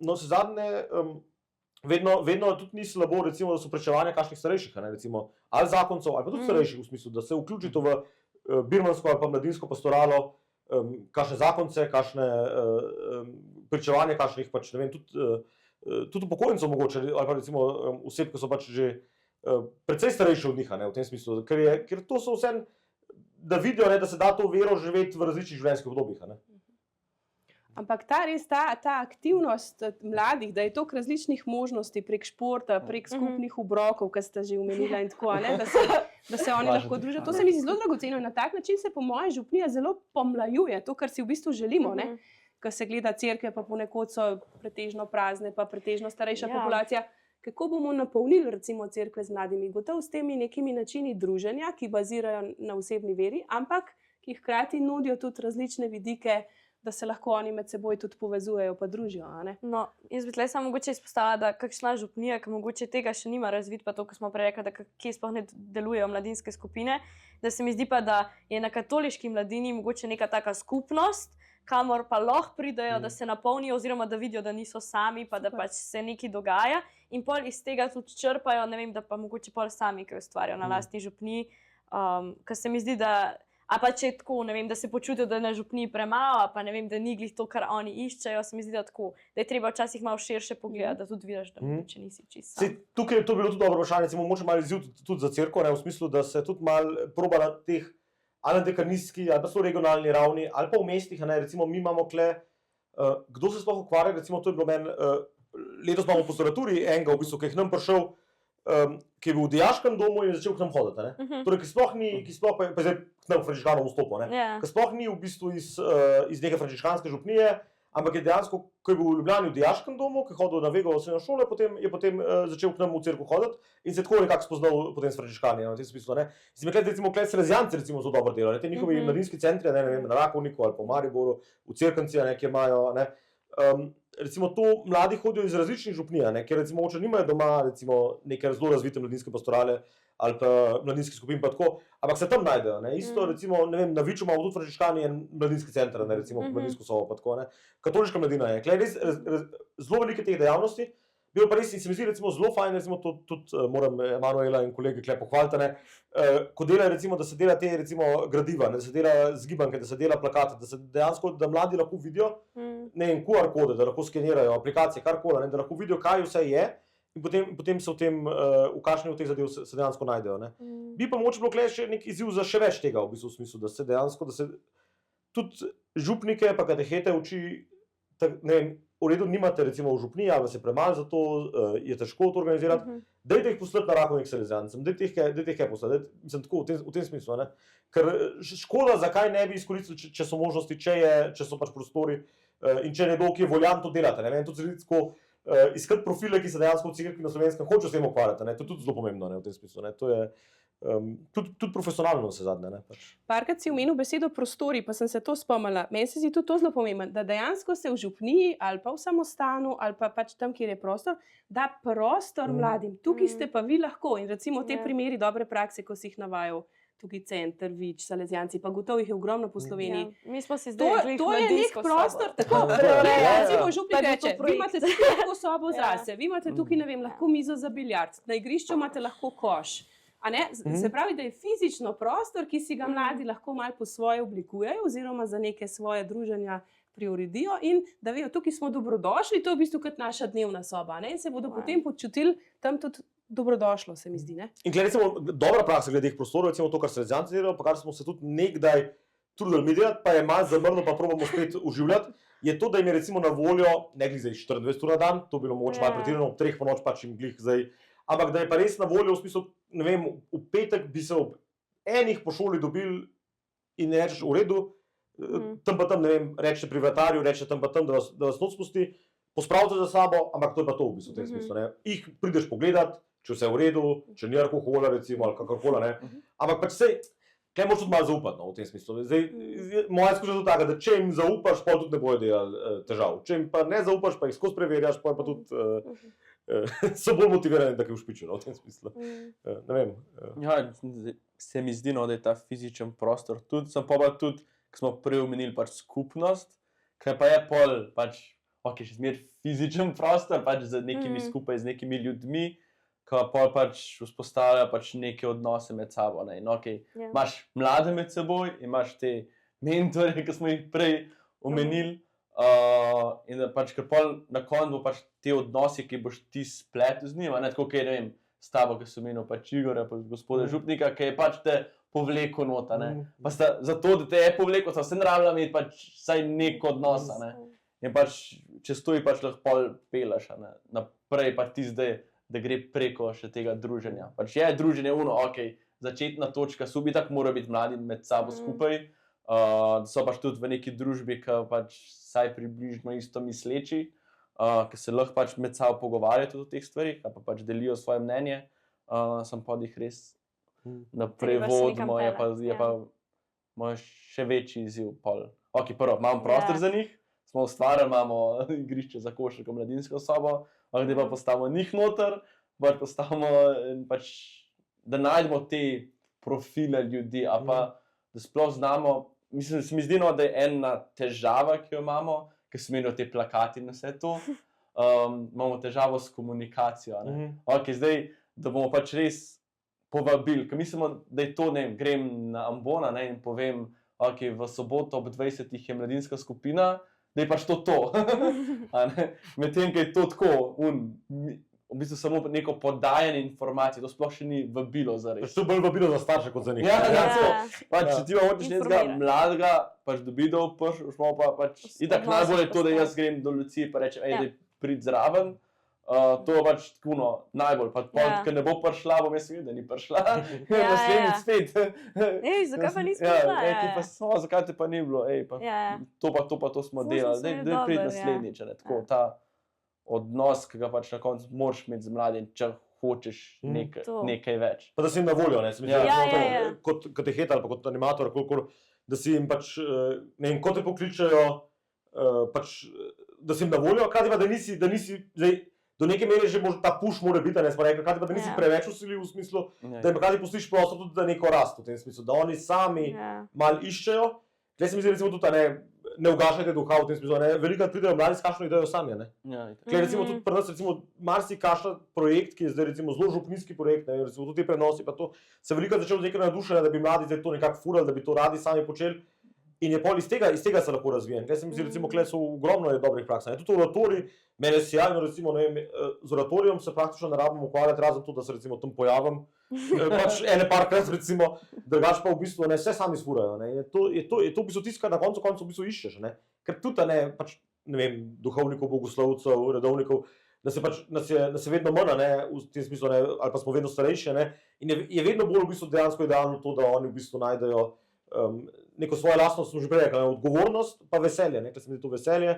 no, se zadnje, vedno tudi ni slabo, recimo, da so prečevanja kakšnih starejših, ne, recimo, ali zakoncev, ali pa tudi starejših v smislu, da se vključito v birmansko ali pa mladinsko pastoralo, kakšne zakonce, kakšne prečevanje, kakšnih pač, ne vem, tudi upokojencev mogoče, ali pa recimo oseb, ki so pač že precej starejši od njih, ne, v tem smislu, ker to so vse, da vidijo, ne, da se da to vero živeti v različnih življenjskih obdobjih, ne. Ampak ta aktivnost mladih, da je toliko različnih možnosti prek športa, prek skupnih obrokov, ki ste že omenila in tako, ne, da se oni lahko družijo, to se mi zdi zelo dragoceno in na tak način se po moje župnija zelo pomlajuje, to, kar si v bistvu želimo, ne, ko se gleda cerkve, pa ponekod so pretežno prazne, pa pretežno starejša populacija. Kako bomo napolnili recimo cerkve z mladimi? Gotovo s temi nekimi načini druženja, ki bazirajo na osebni veri, ampak ki hkrati nudijo tudi različne vidike, da se lahko oni med seboj tudi povezujejo pa družijo, a ne? No, jaz bi tle samo mogoče izpostavila, da kakšna župnija, ki mogoče tega še nima razvit, pa to, ko smo prej rekli, da kje sploh ne delujejo mladinske skupine, da se mi zdi pa, da je na katoliški mladini mogoče neka taka skupnost, kamor pa lahko pridejo, da se napolnijo oziroma da vidijo, da niso sami, pa da pač se nekaj dogaja in pol iz tega tudi črpajo, ne vem, da pa mogoče pol sami kaj ustvarjajo na lastni župniji, ker se mi zdi, da a pa če tako, ne vem, da se počutijo, da je na župniji premalo, pa ne vem, da ni glih to, kar oni iščejo, se mi zdi, da tako, da je treba včasih malo širše pogledati, da tudi vidiš, da mogoče nisi čisto sam. Tukaj je to bilo tudi dobro vprašanje, recimo mogoče malo izziv tudi za cerkev, v smislu, da se tudi malo proba na teh ali na dekanistski, ali pa so regionalni ravni, ali pa v mestih, ne, recimo mi imamo kle, kdo se sploh ukvarja, recimo to je bilo meni, letos imamo v pastoraturi enega, v bistvu, ki je k nam prišel, ki je bil v dijaškem domu in je začel k nam hoditi, ne. Torej, ki sploh pa je zdaj k nam v frančiškanom vstopil, ne. Ki sploh ni v bistvu iz neke frančiškanske župnije, ampak je dejansko, ko je bil v Ljubljani v dijaškem domu, ki je hodil na Vegovo srednjo šolo, je potem začel k nam v cerkev hoditi in se tako nekako spoznal potem s frančiškani, v tem smislu, ne. In recimo Salesijanci recimo zelo dobro delajo, te njihovi mladinski centri, ne vem, na Rakovniku ali pa v Mariboru, v Cerknici, ne, ki imajo, ne. Recimo to mladi hodijo iz različnih župnij, ne, ker recimo mogoče nimajo doma recimo neke zelo razvite mladinske pastorale ali pa mladinskih skupin pa tako, ampak se tam najdejo, ne. Isto recimo, ne vem, na Viču imamo tudi frančiškani en mladinski center, ne, recimo mladinsko sobo pa tako, ne. Katoliška mladina je, klej res zelo velike teh dejavnosti, bilo pa res in se mi zdi recimo zelo fajn, recimo tudi moram Emanuela in kolege klej pohvaliti, ne, ko delajo recimo, da se dela te recimo gradiva, ne, da se dela zgibanke, da se dela plakate, da se dejansko, da mladi lahko vidijo, ne vem, QR kode, da lahko skenirajo aplikacije, karkoli, ne, da lahko vidijo, kaj vse je in potem se v tem, v kakšni od teh zadev se dejansko najdejo, ne. Bi pa mogoče bilo klej še nek izziv za še več tega, v bistvu v smislu, da se dejansko, da se tudi župnike pa katehete uči, ne vem, v redu nimate recimo v župniji, ali vas je premalo za to, je težko to organizirati, dajte jih poslati na Rakovnik Salezijancem, dajte jih kaj poslati, mislim tako, v tem smislu, ne. Ker škoda, zakaj ne bi izkoristili, če so možnosti, če so pač prostori in če je nekdo, ki je voljan to delati, ne vem, tudi tako iskati profile, ki se dejansko v cerkvi na Slovenskem hočejo s tem ukvarjati, ne, to je tudi zelo pomembno, ne, v tem smislu, ne, to je tudi profesionalno vse zadnje, ne. Parkrat si omenil besedo prostori, pa sem se to spomnila. Meni se zdi tudi to zelo pomembno, da dejansko se v župniji ali pa v samostanu ali pa pač tam, kjer je prostor, da prostor mladim. Tukaj ste pa vi lahko in recimo te primeri dobre prakse, ko si jih navajal, tukaj center, Vič, Salezijanci, pa gotovo jih je ogromno po Sloveniji. Ja, mi smo si zdaj to je nek prostor, tako, recimo župnik reče, vi imate tukaj lahko sobo zase, vi imate tukaj, ne vem, lahko mizo za biljard, na igrišču imate lahko koš. A ne? Se pravi, da je fizično prostor, ki si ga mladi lahko malo po svoje oblikujejo oziroma za neke svoje druženja priuredijo in da vejo, tukaj smo dobrodošli, to je v bistvu kot naša dnevna soba, ne? In se bodo potem počutili tam tudi dobrodošlo, se mi zdi, ne? In glede, recimo, dobra praksa glede teh prostorov, recimo to, kar Salezijanci delajo, pa kar smo se tudi nekdaj trudili mi delati, pa je malo zamrlo, pa probamo spet uživljati, je to, da jim je recimo na voljo, ne glih zdaj 24 ur na dan, to bi bilo mogoče malo pretirano, ob 3 po noč pač jim glih zdaj, ampak da je pa res na voljo v smislu, ne vem, v petek bi se ob enih po šoli dobili in ne rečeš v redu, tam pa tam, ne vem, rečete pri vratarju, rečete tam pa tam, da vas noč spusti, pospravite za sabo, ampak to je pa to v bistvu v tem smislu, ne. Jih prideš pogledat, če vse je v redu, če ni alkohola recimo ali kakorkoli, ne, ampak pač sej, kaj moraš tudi malo zaupati, no, v tem smislu. Zdaj, moja izkušnja je tudi taka, da če jim zaupaš, pa tudi ne bojo delali težav. Če jim pa ne zaupaš, pa jih skozi preverjaš, pa je pa tudi so bolj motivirani, da kaj všpičijo, no, v tem smislu. Ne vem. Ja, se mi zdi, no, da je ta fizičen prostor tudi, sem pa tudi, ko smo prej omenili pač skupnost, kaj pa je pol, pač, ok, še zmer fizičen prostor, pač z nekimi skupaj, z nekimi ljudmi, ko pol pač vzpostavlja pač neke odnose med sabo, ne, in okej, imaš mlade med seboj, imaš te mentore, ki smo jih prej omenili, in da pač, ker pol na koncu bo pač te odnosi, ki boš ti spletel z njima, ne, tako kaj, ne vem, s tabo, ki so omenil pač Igorja, pa gospoda Župnika, ki je pač te povlekel nota, ne, pa sta zato, da te je povlekel, sta vse nravila imeti pač vsaj nek odnosa, ne, in pač, čez to ji pač lahko pol pelaš, ne, naprej pa ti zdaj, da gre preko še tega druženja. Pač je druženje okej, začetna točka, so bi tako mora biti mladi med sabo skupaj, so pač tudi v neki družbi, ki pač vsaj približno isto misleči, ki se lahko pač med sabo pogovarjajo tudi o teh stvarih, pa pač delijo svoje mnenje, sem pa jih res naprej vodimo, je pa moj še večji izziv pol. Ok, prvo, imamo prostor za njih, smo ustvarjali, imamo igrišče za košarko, mladinsko sobo, da pa postavimo njih noter, pač postavimo, pač, da najdemo te profile ljudi, a pa, da sploh znamo, mislim, se mi zdi, no, da je ena težava, ki jo imamo, ker se menijo te plakati in vse to, imamo težavo s komunikacijo, ne. Ok, zdaj, da bomo pač res povabili, ker mislimo, da je to, ne vem, grem na Ambona, ne, in povem, ok, v soboto ob 20 je mladinska skupina, da je pač to. Medtem, ko je to tako, v bistvu samo neko podajanje informacij, to sploh še ni vabilo za res. To je bolj vabilo za starše kot za njih. Pač, če ti pa hočeš nekega mladega, pač dobi da vprš, pa pač, itak najbolj je to, da jaz grem do Lucije pa rečem, da prid zraven, to je pač tako, najbolj, pa ker ne bo prišla, bom jaz videl, da ni prišla, naslednjič spet. Zakaj pa nismo prišla? Zakaj te pa ni bilo, to smo delali, da prid naslednjič, tako, ta odnos, ki ga pač na koncu moraš imeti z mladim, če hočeš nekaj več. Pa da si jim na voljo, ne, se mi kot kateheta ali pa kot animator, da si jim pač, ne vem, ko te pokličejo, pač, da si jim na voljo, hkrati pa, da nisi, zdaj, do neke mere že ta push mora biti, ne, smo rekli, hkrati pa, da nisi preveč vsilil v smislu, da jim hkrati pustiš prostor tudi za neko rast v tem smislu, da oni sami malo iščejo. Tukaj se mi zdi recimo tudi, ne ugašajte duha v tem smislu, ne, velikokrat pridejo mladi s kakšno idejo sami, ne. Tukaj recimo tudi pri nas, recimo, marsikakšen projekt, ki je zdaj recimo zelo župnijski projekt, ne, recimo tudi te prenosi, pa to se velikokrat začelo z nekaj navdušenja, da bi mladi zdaj to nekako furali, da bi to radi sami počeli. In je pol iz tega se lahko razvijen. Tukaj se mi zdi, recimo, tukaj so ogromno dobrih praks. Tudi oratorij, mene je sjajno, recimo, ne vem, z oratorijem se praktično ne rabim ukvarjati, razen to, da se recimo tam pojavim, pač ene parkrat, recimo, drugače pa v bistvu ne, vse sami sfurajo, ne. Je to v bistvu tisto, kar na koncu v bistvu iščeš, ne. Ker tudi, ne, pač, ne vem, duhovnikov, bogoslovcev, redovnikov, da se vedno manj, ne, v tem smislu, ne, ali pa smo vedno starejši, ne, in je vedno bolj v bistvu dejansko idealno to, da oni v bistvu najdejo neko svojo lastno, smo že prej rekli, odgovornost pa veselje, ne, ker se mi zdi to veselje,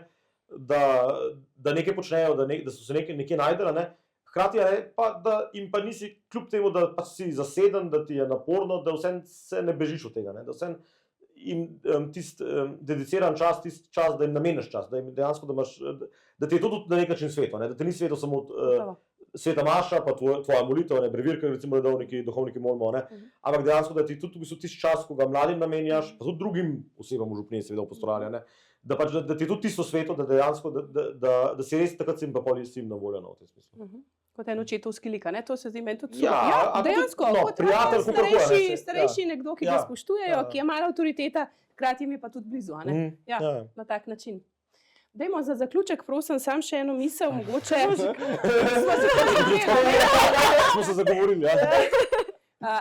da nekaj počnejo, da so se nekje najdela, ne, hkrati pa, da jim pa nisi, kljub temu, da pa si zaseden, da ti je naporno, da vsem se ne bežiš od tega, ne, da vsem jim tisti dediciran čas, tisti čas, da jim nameniš čas, da jim dejansko, da ti je to tudi na nek način sveto, ne, da ti ni sveto samo sveta maša, pa tvoja molitev, ne, brevirka, recimo redovniki, duhovniki molimo, ne, ampak dejansko, da ti tudi v bistvu tisti čas, ko ga mladim namenjaš, pa tudi drugim osebam v župniji, seveda v pastorali, ne, da pač, da ti je tudi tisto sveto, da dejansko, da si res takrat si jim pa pol si jim na voljo, no, v tem smislu. Kot en očetovski lik, ne, to se zdi meni tudi super. Ja, dejansko, kot starejši nekdo, ki ga spoštujejo, ki je malo avtoriteta, hkrati mi pa tudi blizu, ne, na tak način. Dajmo za zaključek, prosim, sam še eno misel, mogoče. Smo se zagovorili,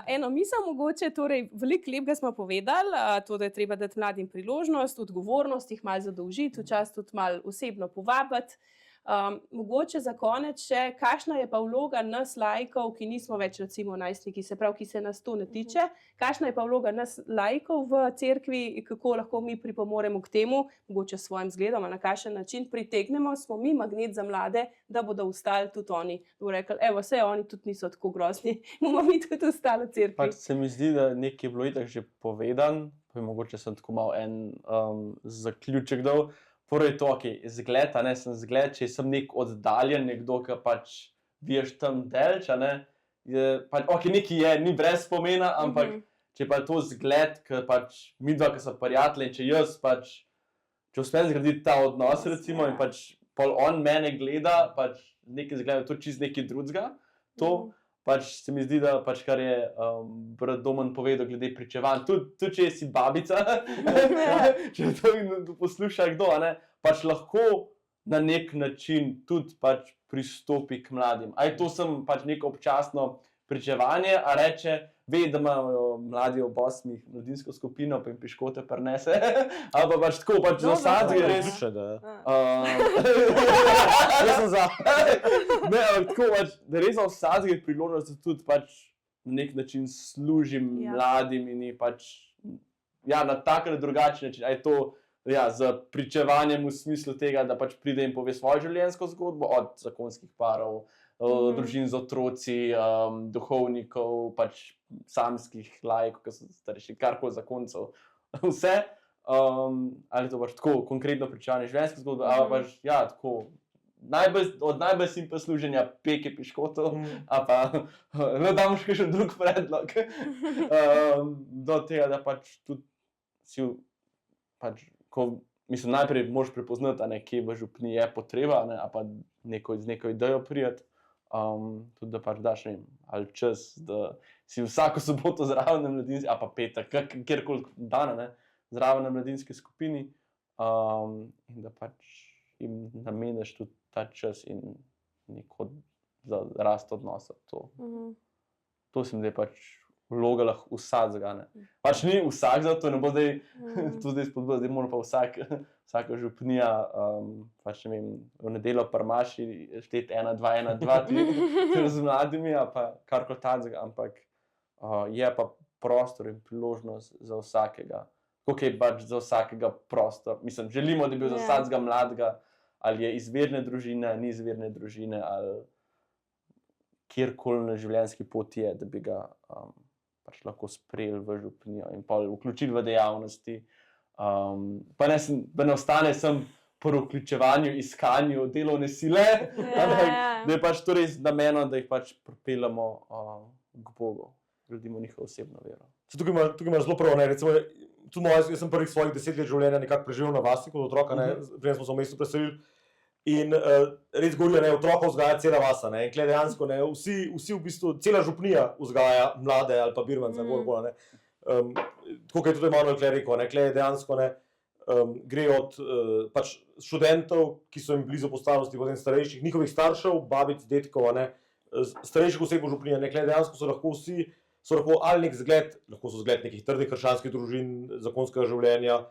Eno misel mogoče, torej veliko lepega smo povedali, to, da je treba dati mladim priložnost, odgovornost, jih malo zadolžiti, včasih tudi malo osebno povabiti. Mogoče za konec še, kakšna je pa vloga nas laikov, ki nismo več recimo najstniki, se pravi, ki se nas to ne tiče, kakšna je pa vloga nas laikov v cerkvi, kako lahko mi pripomoremo k temu, mogoče s svojim zgledom, na kakšen način pritegnemo, smo mi magnet za mlade, da bodo ostali tudi oni, da bodo rekli, evo, saj oni tudi niso tako grozni, bomo mi tudi ostali v cerkvi. Pač se mi zdi, da nekaj je bilo itak že povedan, pa mogoče sem tako mal en zaključek dal. Prvo je to, zgled, sem zgled, če sem nek oddaljen, nekdo, ki pač veš tam delč, pač, nekaj je, ni brez pomena, ampak če pa je to zgled, ki pač mi dva, ki so prijatelji, če jaz pač, če uspem zgraditi ta odnos, recimo, in pač pol on mene gleda, pač nekaj zgleda, to čist nekaj drugega, to pač se mi zdi, da pač kar je brat Domen povedal glede pričevanj, tudi če si babica, če to posluša kdo, pač lahko na nek način tudi pač pristopi k mladim. To sem pač neko občasno pričevanje, a reče, ve, da imajo mladi ob 8 mladinsko skupino, pa jim piškote prinese, ali pa pač tako, pač za vsadzge res. Jaz sem za. Ne, ampak tako pač, da res za vsadzge priložnost, da tudi pač na nek način služim mladim in pač, na tak ali drugačen način. Je to, z pričevanjem v smislu tega, da pač pride in pove svojo življenjsko zgodbo, od zakonskih parov, družin z otroci, duhovnikov, pač samskih laikov, ki so starejši, karkoli zakoncev, vse. Ali to pač tako konkretno pričevanje življenjske zgodbe, ali pač, tako, od najbolj simpel služenja peke piškotov, ali pa dam še kakšen drug predlog, do tega, da pač tudi si pač, mislim, najprej moraš prepoznati, kje v župni je potreba, ali pa z neko idejo prijeti, tudi da pač daš, ne vem, ali čas, da si vsako soboto zraven na mladinski, ali pa petek, kjerkoli dan, zraven na mladinski skupini, in da pač jim nameniš tudi ta čas in neko za rast odnosa. To se mi zdi pač vloga lahko vsadzga. Pač ni vsak za to, ne bo zdaj, to zdaj spodbuja, zdaj mora pa vsaka župnija, pač ne vem, v nedeljo prmaši šteti 1, 2, 1, 2, 3 z mladimi, ali pa karkoli tadzga, ampak je pa prostor in priložnost za vsakega. Koliko je pač za vsakega prostor. Mislim, želimo, da bi bil za vsakega mladega, ali je iz verne družine, ni iz verne družine, ali kjerkoli na življenjski poti je, da bi ga pač lahko sprejeli v župnijo in pa vključili v dejavnosti. Pa ne ostane sem pri vključevanju, iskanju delovne sile, da je pač to res namenom, da jih pač pripeljamo k Bogu, gradimo njihovo osebno vero. Tukaj imaš zelo prav, recimo, tudi jaz sem prvih svojih 10 let življenja nekako preživel na vasi kot otroka, preden smo se v mestu preselili. In res govorijo, otroka vzgaja cela vasa. In tukaj dejansko vsi v bistvu, cela župnija vzgaja mlade ali pa birmance. Tako kot je tudi Emanuel tukaj rekel, tukaj dejansko gre od pač študentov, ki so jim blizu po starosti, potem starejših, njihovih staršev, babic, detkov, starejših oseb v župniji. Tukaj dejansko so lahko vsi, ali nek zgled, lahko so zgled nekih trdih krščanskih družin, zakonskega življenja.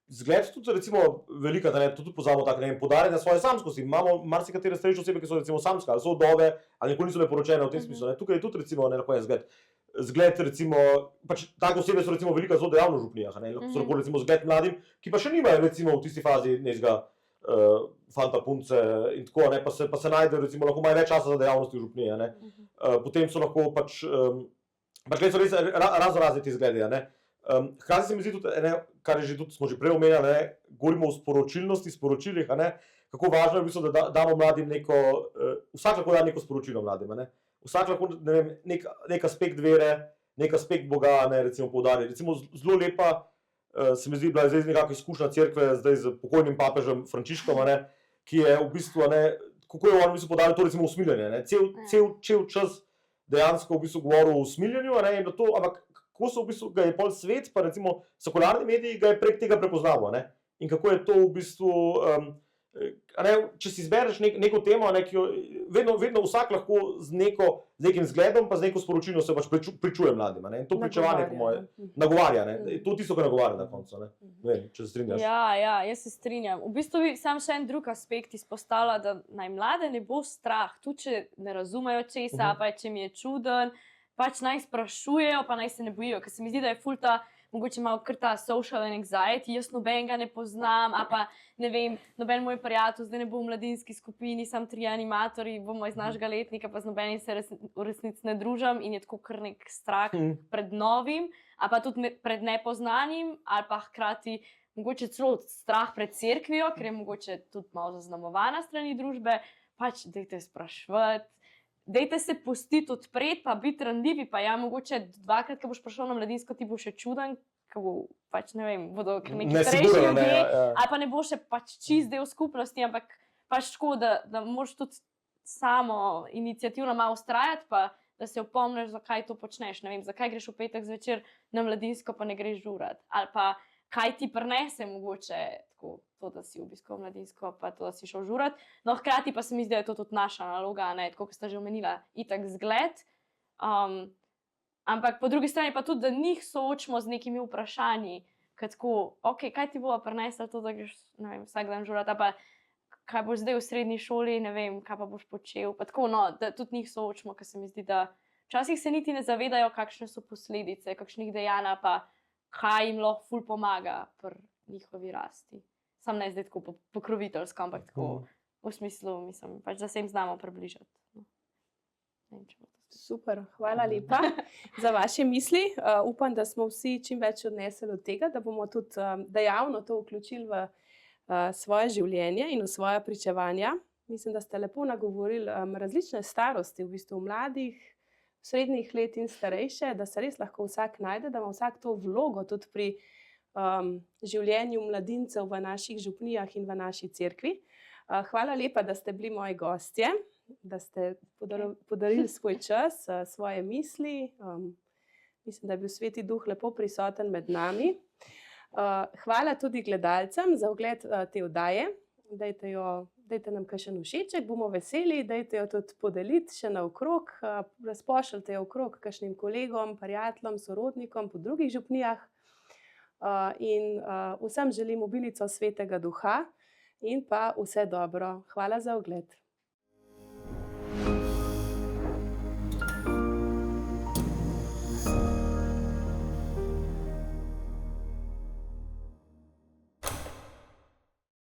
Zgled tudi, recimo, velika, da tudi pozabimo tako, podarjanje svoje samskosti. Imamo marsikatere starejše osebe, ki so recimo samske, ali so vdove, ali nikoli niso bile poročene v tem smislu. Tukaj je tudi, recimo, lahko je zgled. Zgled, recimo, pač take osebe so recimo velika zelo dejavno v župnijah, lahko so lahko recimo zgled mladim, ki pa še nimajo recimo v tisti fazi nekega fanta, punce in tako, pa se najde, recimo, lahko imajo več časa za dejavnosti v župniji. Potem so lahko pač so res raznorazni ti zgledi. Hkrati se mi zdi tudi, kar smo že prej omenjali, govorimo o sporočilnosti, sporočilih, kako važno je v bistvu, da damo mladim vsak lahko da neko sporočilo mladim. Vsak lahko, ne vem, nek aspekt vere, nek aspekt Boga, recimo poudarja. Recimo zelo lepa se mi zdi bila zdaj nekako izkušnja cerkve zdaj z pokojnim papežem Frančiškom, ki je v bistvu, kako je on v bistvu poudaril to recimo usmiljenje. Cel čas dejansko v bistvu govoril o usmiljenju, in da to, ampak kako so v bistvu, ga je pol svet, pa recimo sekularni mediji ga je prek tega prepoznaval, in kako je to v bistvu če si izbereš neko temo, vedno vsak lahko z nekim zgledom, pa z neko sporočilo se pač pričuje mladim. In to pričevanje, po moje, nagovarja. To je tisto, kar nagovarja na koncu. Ne vem, če se strinjaš. Ja, jaz se strinjam. V bistvu bi sam še en drug aspekt izpostavila, da naj mlade ne bo strah, tudi če ne razumejo česa, pa če mi je čuden, pač naj sprašujejo, pa naj se ne bojijo, ker se mi zdi, da je ful ta mogoče malo kar ta social anxiety, jaz nobenega ne poznam, a pa ne vem, noben moj prijatelj, zdaj ne bo v mladinski skupini, sam 3 animatorji, bomo iz našega letnika, pa z nobenim se v resnici ne družim in je tako kar nek strah pred novim, a pa tudi pred nepoznanim, ali pa hkrati mogoče celo strah pred cerkvijo, ker je mogoče tudi malo zaznamovana strani družbe, pač dajte spraševati. Dejte se pustiti odpreti, pa biti ranljivi, pa ja, mogoče 2krat, ko boš prišel na mladinsko, ti bo še čuden, ko bo, pač ne vem, bodo neki starejši ljudje, ali pa ne bo še pač čist del skupnosti, ampak pač tako, da moraš tudi samo iniciativno malo vztrajati, pa da se opomniš, zakaj to počneš. Ne vem, zakaj greš v petek zvečer na mladinsko, pa ne greš žurat. Ali pa kaj ti prinese mogoče tako, to, da si obiskal mladinsko, pa to, da si šel žurat. No, hkrati pa se mi zdi, da je to tudi naša naloga, ne, tako kot sta že omenila, itak zgled. Ampak po drugi strani pa tudi, da njih soočimo z nekimi vprašanji, kot tako, ok, kaj ti bo prineslo to, da greš, ne vem, vsak dan žurat, pa kaj boš zdaj v srednji šoli, ne vem, kaj pa boš počel. Pa tako, no, da tudi njih soočimo, ker se mi zdi, da včasih se niti ne zavedajo, kakšne so posledice, kakšnih dejanj, pa kaj jim lahko ful pomaga pri njihovi rasti. Sam ne zdaj tako pokroviteljsko, ampak tako v smislu, mislim, pač, da se jim znamo približati. No. Ne vem, če bo to. Super, hvala lepa za vaše misli. Upam, da smo vsi čim več odnesli od tega, da bomo tudi dejavno to vključili v svoje življenje in v svoja pričevanja. Mislim, da ste lepo nagovorili različne starosti, v bistvu mladih, srednjih let in starejše, da se res lahko vsak najde, da ima vsak to vlogo tudi pri življenju mladincev v naših župnijah in v naši cerkvi. Hvala lepa, da ste bili moji gostje, da ste podarili svoj čas, svoje misli. Mislim, da je bil Sveti Duh lepo prisoten med nami. Hvala tudi gledalcem za ogled te oddaje. Dajte nam kakšen všeček, bomo veseli, dajte jo tudi podeliti še naokrog, razpošljite jo okrog kakšnim kolegom, prijateljem, sorodnikom po drugih župnijah. In vsem želim obilico Svetega Duha in pa vse dobro. Hvala za ogled.